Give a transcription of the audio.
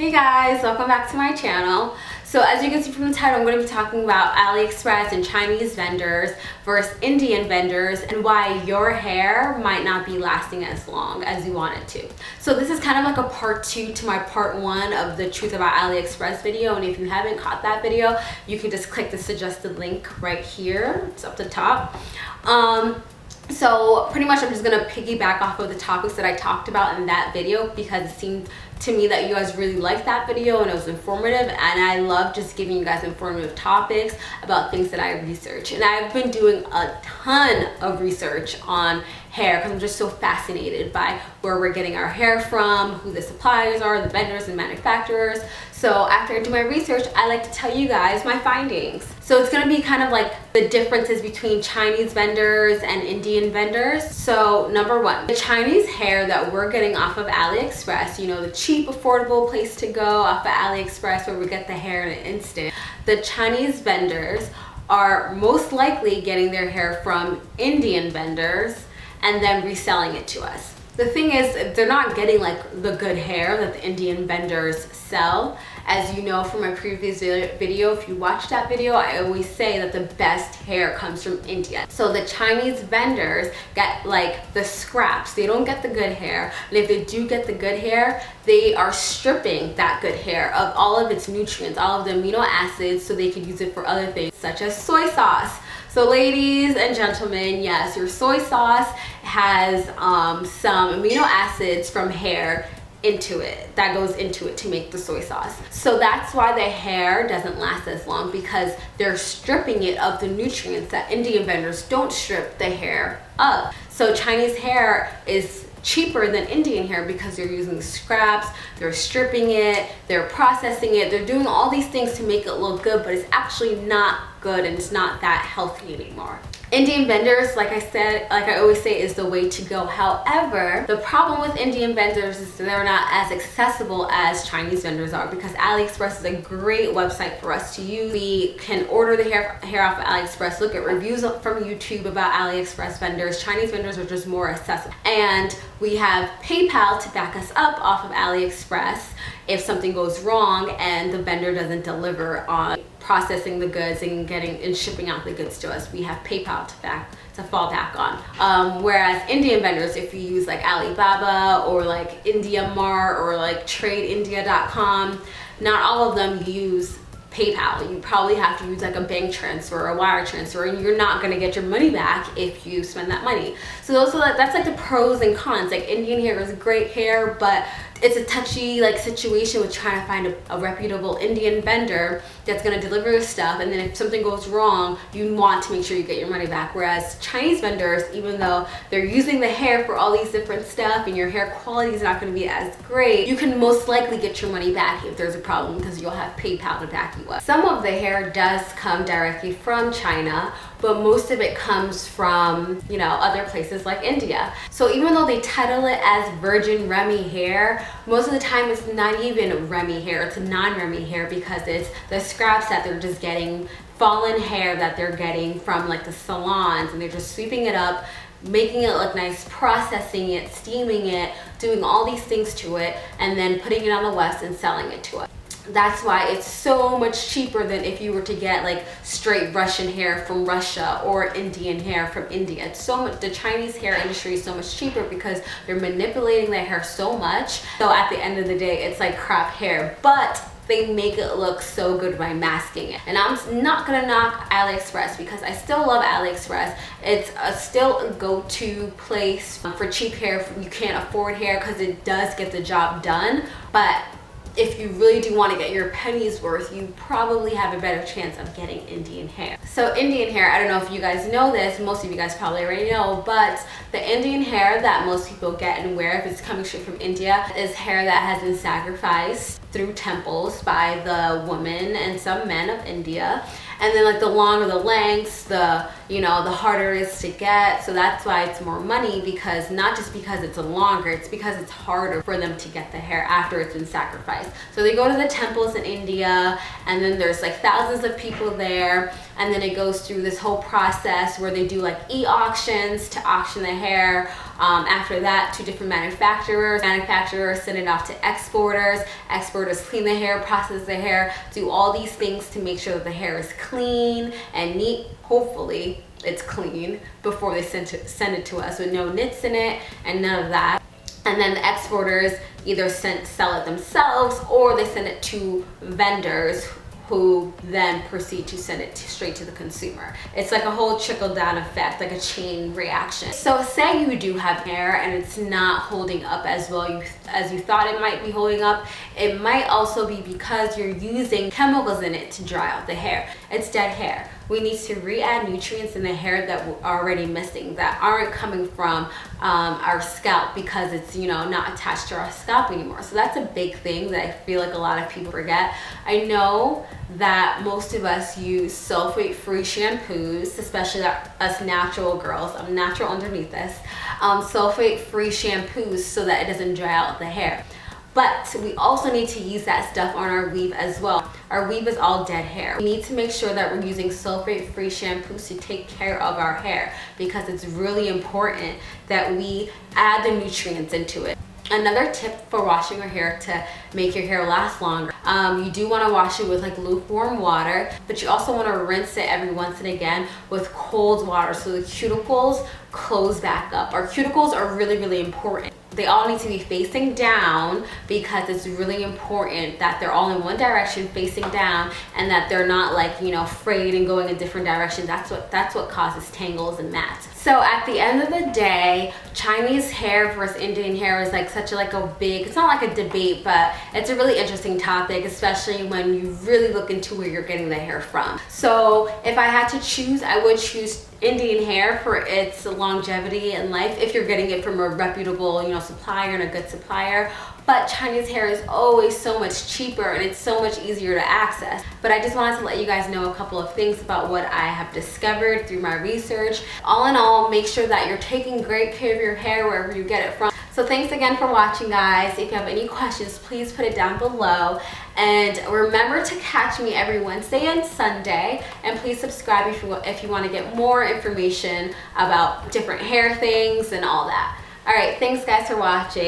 Hey guys, welcome back to my channel. So as you can see from the title, I'm going to be talking about AliExpress and Chinese vendors versus Indian vendors and why your hair might not be lasting as long as you want it to. So this is kind of like a part 2 to my part 1 of the Truth About AliExpress video, and if you haven't caught that video, you can just click the suggested link right here. It's up the top. So pretty much I'm just gonna piggyback off of the topics that I talked about in that video because it seemed to me that you guys really liked that video and it was informative, and I love just giving you guys informative topics about things that I research. And I've been doing a ton of research on hair because I'm just so fascinated by where we're getting our hair from, who the suppliers are, the vendors and manufacturers. So after I do my research, I like to tell you guys my findings. So it's gonna be kind of like the differences between Chinese vendors and Indian vendors. So number 1, the Chinese hair that we're getting off of AliExpress, you know, the cheap, affordable place to go off of AliExpress where we get the hair in an instant. The Chinese vendors are most likely getting their hair from Indian vendors and then reselling it to us. The thing is, they're not getting like the good hair that the Indian vendors sell. As you know from my previous video, if you watch that video, I always say that the best hair comes from India. So the Chinese vendors get like the scraps. They don't get the good hair. And if they do get the good hair, they are stripping that good hair of all of its nutrients, all of the amino acids, so they can use it for other things, such as soy sauce. So ladies and gentlemen, yes, your soy sauce has some amino acids from hair that goes into it to make the soy sauce. So that's why the hair doesn't last as long, because they're stripping it of the nutrients that Indian vendors don't strip the hair of. So Chinese hair is cheaper than Indian hair because they're using scraps, they're stripping it, they're processing it, they're doing all these things to make it look good, but it's actually not good and it's not that healthy anymore. Indian vendors, like I said, like I always say, is the way to go. However, the problem with Indian vendors is they're not as accessible as Chinese vendors are, because AliExpress is a great website for us to use. We can order the hair off of AliExpress, look at reviews from YouTube about AliExpress vendors. Chinese vendors are just more accessible. And we have PayPal to back us up off of AliExpress if something goes wrong and the vendor doesn't deliver on processing the goods and shipping out the goods to us. We have PayPal to fall back on. Whereas Indian vendors, if you use like Alibaba or like IndiaMart or like TradeIndia.com, not all of them use PayPal. You probably have to use like a bank transfer or a wire transfer, and you're not going to get your money back if you spend that money. So that's like the pros and cons. Like Indian hair is great hair, but it's a touchy like situation with trying to find a reputable Indian vendor that's going to deliver your stuff, and then if something goes wrong, you want to make sure you get your money back. Whereas Chinese vendors, even though they're using the hair for all these different stuff and your hair quality is not going to be as great, you can most likely get your money back if there's a problem because you'll have PayPal to back you up. Some of the hair does come directly from China, but most of it comes from, you know, other places like India. So even though they title it as virgin Remy hair, most of the time it's not even Remy hair, it's non-Remy hair, because it's the scraps that they're just getting, fallen hair that they're getting from like the salons, and they're just sweeping it up, making it look nice, processing it, steaming it, doing all these things to it, and then putting it on the West and selling it to us. That's why it's so much cheaper than if you were to get like straight Russian hair from Russia or Indian hair from India. It's so much, the Chinese hair industry is so much cheaper because they're manipulating their hair so much. So at the end of the day, it's like crap hair, but they make it look so good by masking it. And I'm not gonna knock AliExpress because I still love AliExpress. It's still a go-to place for cheap hair if you can't afford hair, because it does get the job done. But if you really do want to get your pennies worth, you probably have a better chance of getting Indian hair. So Indian hair, I don't know if you guys know this, most of you guys probably already know, but the Indian hair that most people get and wear, if it's coming straight from India, is hair that has been sacrificed through temples by the women and some men of India. And then like the longer the lengths, the harder it is to get. So that's why it's more money, because not just because it's longer, it's because it's harder for them to get the hair after it's been sacrificed. So they go to the temples in India, and then there's like thousands of people there, and then it goes through this whole process where they do like e-auctions to auction the hair After that, to different manufacturers. Manufacturers send it off to exporters. Exporters clean the hair, process the hair, do all these things to make sure that the hair is clean and neat. Hopefully it's clean before they send it to us with no nits in it and none of that. And then the exporters either sell it themselves, or they send it to vendors who then proceed to send it straight to the consumer. It's like a whole trickle down effect, like a chain reaction. So say you do have hair and it's not holding up as well as you thought it might be holding up. It might also be because you're using chemicals in it to dry out the hair. It's dead hair. We need to re-add nutrients in the hair that we're already missing, that aren't coming from our scalp because it's, you know, not attached to our scalp anymore. So that's a big thing that I feel like a lot of people forget. I know that most of us use sulfate-free shampoos, especially us natural girls. I'm natural underneath this. Sulfate-free shampoos so that it doesn't dry out the hair. But we also need to use that stuff on our weave as well. Our weave is all dead hair. We need to make sure that we're using sulfate-free shampoos to take care of our hair, because it's really important that we add the nutrients into it. Another tip for washing your hair to make your hair last longer, you do want to wash it with like lukewarm water, but you also want to rinse it every once and again with cold water so the cuticles close back up. Our cuticles are really, really important. They all need to be facing down because it's really important that they're all in one direction facing down, and that they're not like, you know, frayed and going in different directions. That's what causes tangles and mats. So at the end of the day, Chinese hair versus Indian hair is like such a big, it's not like a debate, but it's a really interesting topic, especially when you really look into where you're getting the hair from. So if I had to choose, I would choose Indian hair for its longevity in life if you're getting it from a reputable, you know, supplier and a good supplier. But Chinese hair is always so much cheaper and it's so much easier to access. But I just wanted to let you guys know a couple of things about what I have discovered through my research. All in all, make sure that you're taking great care of your hair wherever you get it from. So thanks again for watching, guys. If you have any questions, please put it down below. And remember to catch me every Wednesday and Sunday. And please subscribe if you want to get more information about different hair things and all that. All right, thanks guys for watching.